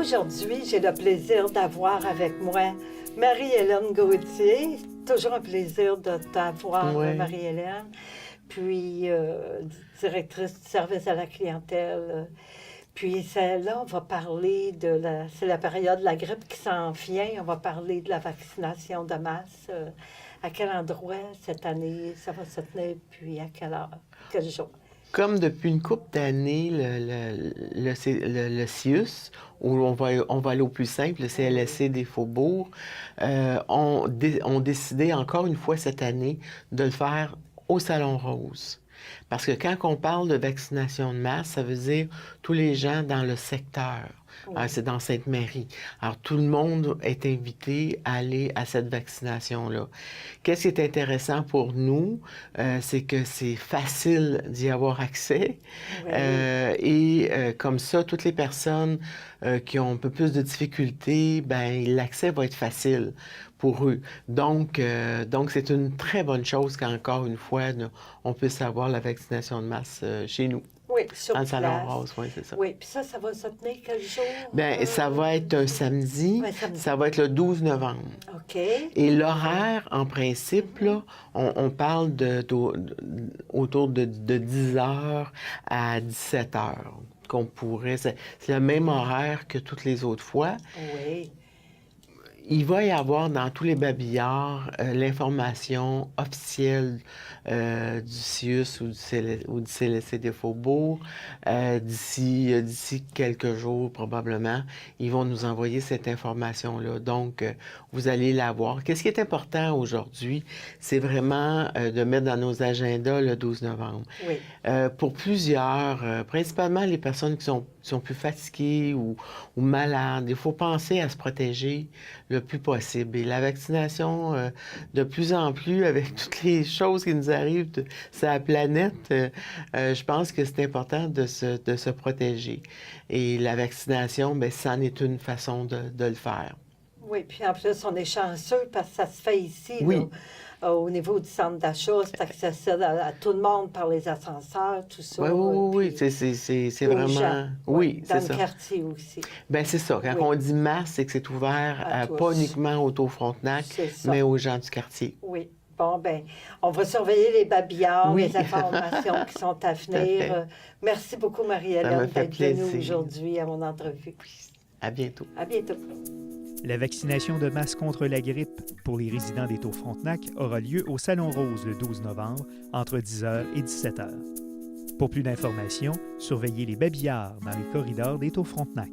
Aujourd'hui, j'ai le plaisir d'avoir avec moi Marie-Hélène Gauthier. Toujours un plaisir de t'avoir, Oui. Marie-Hélène. Puis, directrice du service à la clientèle. Puis, là, on va parler c'est la période de la grippe qui s'en vient. On va parler de la vaccination de masse. À quel endroit cette année ça va se tenir, puis à quelle heure, quel jour? Comme depuis une couple d'années, le CIUS, où on va aller au plus simple, le CLSC des Faubourgs, ont décidé encore une fois cette année de le faire au Salon Rose. Parce que quand on parle de vaccination de masse, ça veut dire tous les gens dans le secteur. Oui. C'est dans Sainte-Marie. Alors, tout le monde est invité à aller à cette vaccination-là. Qu'est-ce qui est intéressant pour nous? C'est que c'est facile d'y avoir accès. Oui. Comme ça, toutes les personnes qui ont un peu plus de difficultés, ben l'accès va être facile pour eux. Donc c'est une très bonne chose qu'encore une fois, on puisse avoir la vaccination de masse chez nous. Oui, sur Dans le Salon place. Rose, oui, c'est ça. Oui, puis ça va se tenir quel jour? Bien, ça va être un samedi. Un samedi. Ça va être le 12 novembre. OK. Et l'horaire, en principe, là, on parle autour de 10 heures à 17 heures qu'on pourrait. C'est le même horaire que toutes les autres fois. Oui. Il va y avoir dans tous les babillards l'information officielle du CIUS ou du CLSC des Faubourgs. D'ici quelques jours, probablement, ils vont nous envoyer cette information-là. Donc, vous allez la voir. Qu'est-ce qui est important aujourd'hui? C'est vraiment de mettre dans nos agendas le 12 novembre. Oui. Pour plusieurs, principalement les personnes qui sont plus fatiguées ou malades, il faut penser à se protéger le plus possible. Et la vaccination, de plus en plus, avec toutes les choses qui nous arrivent sur la planète, je pense que c'est important de se protéger. Et la vaccination, bien, c'en est une façon de le faire. Oui, puis en plus, on est chanceux parce que ça se fait ici, Oui. là, au niveau du centre d'achat. C'est accessible à tout le monde par les ascenseurs, tout ça. Oui, puis c'est aux vraiment... gens. Oui, dans c'est le ça. quartier aussi. Bien, c'est ça. Quand Oui. on dit masse, c'est que c'est ouvert À tous. pas uniquement au Tour-Frontenac, C'est ça. mais aux gens du quartier. Oui. Bon, ben, on va surveiller les babillards, Oui. les informations qui sont à venir. Merci beaucoup, Ça Marie-Hélène, me fait d'être venue plaisir. aujourd'hui à mon entrevue. À bientôt. À bientôt. La vaccination de masse contre la grippe pour les résidents des Tours-Frontenac aura lieu au Salon Rose le 12 novembre, entre 10h et 17h. Pour plus d'informations, surveillez les babillards dans les corridors des Tours-Frontenac.